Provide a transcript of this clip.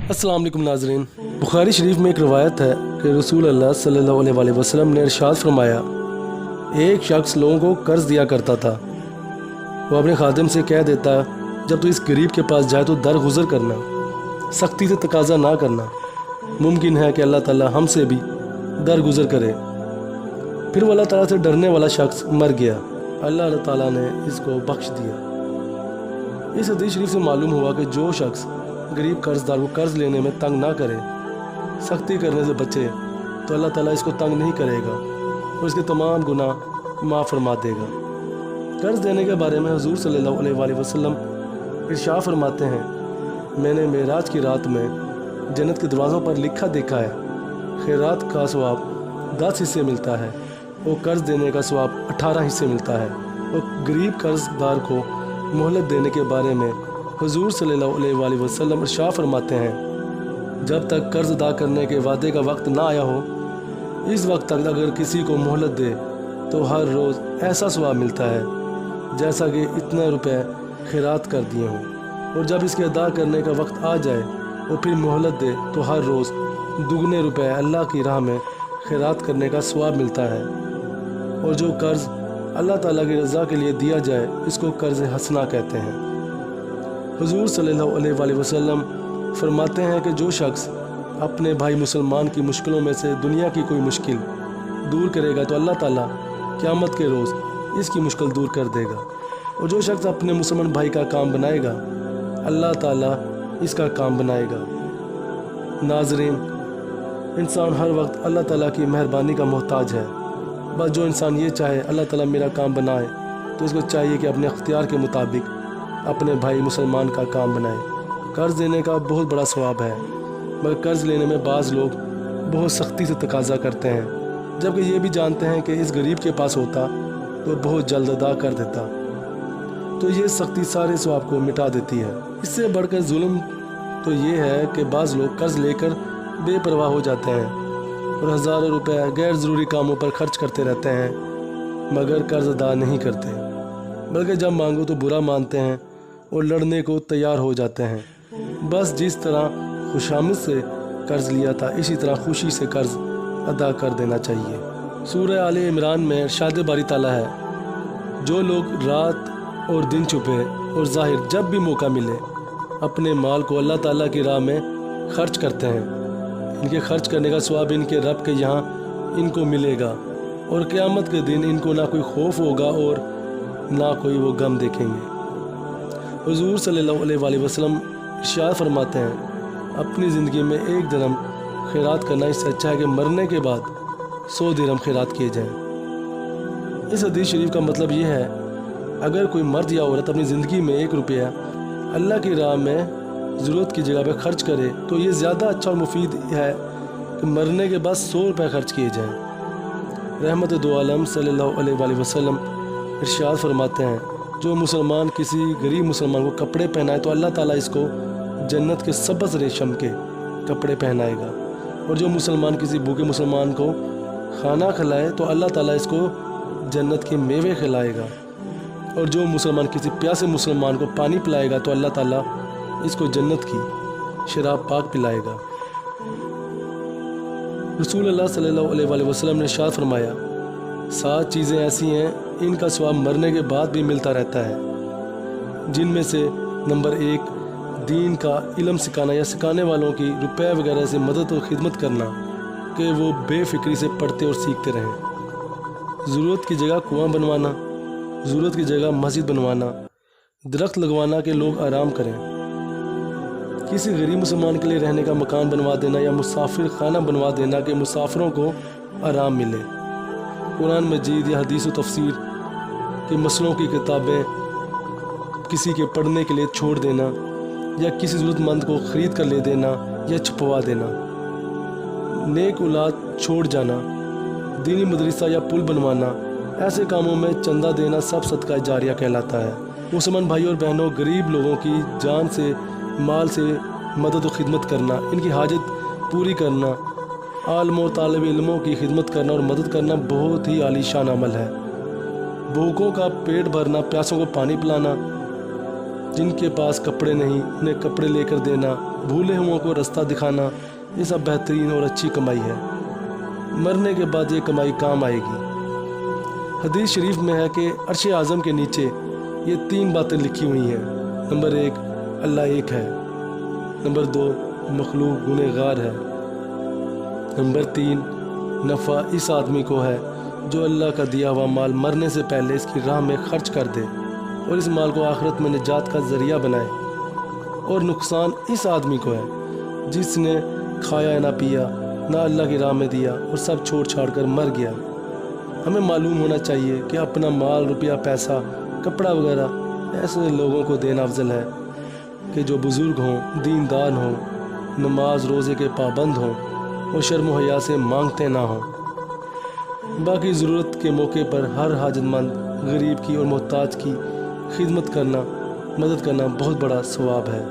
अस्सलाम वालेकुम नाज़रीन। बुखारी शरीफ में एक रवायत है कि रसूल अल्लाह सल्लल्लाहु अलैहि वसल्लम ने इरशाद फरमाया, एक शख्स लोगों को कर्ज दिया करता था। वो अपने खादिम से कह देता, जब तू इस गरीब के पास जाए तो दरगुजर करना, सख्ती से तकाजा ना करना, मुमकिन है कि अल्लाह ताला हमसे भी दरगुजर करे। फिर वो अल्लाह ताला से डरने वाला शख्स मर गया। अल्लाह ताला ने इसको बख्श दिया। इस हदीस शरीफ से मालूम हुआ कि जो शख्स गरीब कर्जदार को कर्ज लेने में तंग ना करे, सख्ती करने से बचे, तो अल्लाह ताला इसको तंग नहीं करेगा और इसके तमाम गुनाह माफ़ फरमा देगा। कर्ज देने के बारे में हुजूर सल्लल्लाहु अलैहि वसल्लम इरशाद फरमाते हैं, मैंने मेराज की रात में जन्नत के दरवाज़ों पर लिखा देखा है, खैरात का सवाब 10 हिस्से मिलता है और कर्ज देने का सवाब 18 हिस्से मिलता है। और गरीब कर्जदार को मोहलत देने के बारे में हुजूर सल्लल्लाहु अलैहि वसल्लम इरशाद फरमाते हैं, जब तक कर्ज अदा करने के वादे का वक्त ना आया हो, इस वक्त तक अगर किसी को मोहलत दे तो हर रोज़ ऐसा सवाब मिलता है जैसा कि इतने रुपए खैरात कर दिए हों। और जब इसके अदा करने का वक्त आ जाए और फिर मोहलत दे तो हर रोज़ दुगने रुपए अल्लाह की राह में खैरात करने का सवाब मिलता है। और जो कर्ज़ अल्लाह ताला की रज़ा के लिए दिया जाए, इसको कर्ज़ हसना कहते हैं। हुजूर सल्लल्लाहु अलैहि वसल्लम फरमाते हैं कि जो शख्स अपने भाई मुसलमान की मुश्किलों में से दुनिया की कोई मुश्किल दूर करेगा तो अल्लाह ताला क़यामत के रोज़ इसकी मुश्किल दूर कर देगा। और जो शख्स अपने मुसलमान भाई का काम बनाएगा, अल्लाह ताला इसका काम बनाएगा। नाज़रीन, इंसान हर वक्त अल्लाह ताला की मेहरबानी का मोहताज है। बस जो इंसान ये चाहे अल्लाह ताला मेरा काम बनाए, तो इसको चाहिए कि अपने अख्तियार के मुताबिक अपने भाई मुसलमान का काम बनाए। कर्ज देने का बहुत बड़ा सवाब है, मगर कर्ज लेने में बाज़ लोग बहुत सख्ती से तकाजा करते हैं, जबकि ये भी जानते हैं कि इस गरीब के पास होता तो बहुत जल्द अदा कर देता। तो ये सख्ती सारे सवाब को मिटा देती है। इससे बढ़कर जुल्म तो ये है कि बाज़ लोग कर्ज लेकर बेपरवाह हो जाते हैं और हज़ारों रुपए गैर ज़रूरी कामों पर खर्च करते रहते हैं, मगर कर्ज अदा नहीं करते, बल्कि जब मांगो तो बुरा मानते हैं और लड़ने को तैयार हो जाते हैं। बस जिस तरह खुशामद से कर्ज लिया था, इसी तरह खुशी से कर्ज अदा कर देना चाहिए। सूरह आले इमरान में इरशाद बारी ताला है, जो लोग रात और दिन छुपे और ज़ाहिर जब भी मौका मिले अपने माल को अल्लाह ताला की राह में खर्च करते हैं, इनके खर्च करने का सवाब इनके रब के यहाँ इनको मिलेगा और क़यामत के दिन इनको ना कोई खौफ होगा और ना कोई वो गम देखेंगे। हुजूर सल्लल्लाहु अलैहि वसल्लम इरशाद फरमाते हैं, अपनी ज़िंदगी में एक दिरहम खैरात करना इससे अच्छा है कि मरने के बाद 100 दिरहम खैरात किए जाएँ। इस हदीस शरीफ का मतलब ये है, अगर कोई मर्द या औरत अपनी ज़िंदगी में 1 रुपया अल्लाह की राह में ज़रूरत की जगह पर खर्च करे, तो ये ज़्यादा अच्छा और मुफीद है कि मरने के बाद 100 रुपये खर्च किए जाएँ। रहमत दो आलम सल्लल्लाहु अलैहि वसल्लम इरशाद फरमाते हैं, जो मुसलमान किसी गरीब मुसलमान को कपड़े पहनाए तो अल्लाह ताला इसको जन्नत के सबज़ रेशम के कपड़े पहनाएगा। और जो मुसलमान किसी भूखे मुसलमान को खाना खिलाए तो अल्लाह ताला इसको जन्नत के मेवे खिलाएगा। और जो मुसलमान किसी प्यासे मुसलमान को पानी पिलाएगा तो अल्लाह ताला इसको जन्नत की शराब पाक पिलाएगा। रसूल अल्लाह सल्लल्लाहु अलैहि वसल्लम ने इरशाद फरमाया, 7 चीज़ें ऐसी हैं इनका स्वाब मरने के बाद भी मिलता रहता है, जिनमें से नंबर 1 दीन का इल्म सिखाना या सिखाने वालों की रुपए वगैरह से मदद और ख़िदमत करना कि वो बेफिक्री से पढ़ते और सीखते रहें। ज़रूरत की जगह कुआं बनवाना, ज़रूरत की जगह मस्जिद बनवाना, दरख्त लगवाना कि लोग आराम करें, किसी गरीब मुसलमान के लिए रहने का मकान बनवा देना या मुसाफिर खाना बनवा देना कि मुसाफिरों को आराम मिले, कुरान मजीद या हदीस व तफसीर के मसलों की किताबें किसी के पढ़ने के लिए छोड़ देना या किसी ज़रूरतमंद को ख़रीद कर ले देना या छुपवा देना, नेक औलाद छोड़ जाना, दीनी मदरसा या पुल बनवाना, ऐसे कामों में चंदा देना सब सदका जारिया कहलाता है। मुसलमान भाई और बहनों, गरीब लोगों की जान से माल से मदद व खिदमत करना, इनकी हाजत पूरी करना, आलम और तालिब इल्मों की खिदमत करना और मदद करना बहुत ही आलीशान अमल है। भूखों का पेट भरना, प्यासों को पानी पिलाना, जिनके पास कपड़े नहीं उन्हें कपड़े लेकर देना, بھولے ہوں کو رستہ دکھانا، یہ سب بہترین اور اچھی کمائی ہے۔ مرنے کے بعد یہ کمائی کام آئے گی۔ حدیث شریف میں ہے کہ عرش اعظم کے نیچے یہ 3 باتیں لکھی ہوئی ہیں۔ نمبر 1، اللہ ایک ہے۔ نمبر 2، مخلوق گنہگار ہے۔ نمبر 3، نفع اس آدمی کو ہے جو اللہ کا دیا ہوا مال مرنے سے پہلے اس کی راہ میں خرچ کر دے اور اس مال کو آخرت میں نجات کا ذریعہ بنائے۔ اور نقصان اس آدمی کو ہے جس نے کھایا نہ پیا، نہ اللہ کی راہ میں دیا اور سب چھوڑ چھاڑ کر مر گیا۔ ہمیں معلوم ہونا چاہیے کہ اپنا مال، روپیہ، پیسہ، کپڑا وغیرہ ایسے لوگوں کو دینا افضل ہے کہ جو بزرگ ہوں، دیندار ہوں، نماز روزے کے پابند ہوں اور شرم و حیا سے مانگتے نہ ہوں۔ باقی ضرورت کے موقع پر ہر حاجت مند غریب کی اور محتاج کی خدمت کرنا، مدد کرنا بہت بڑا ثواب ہے۔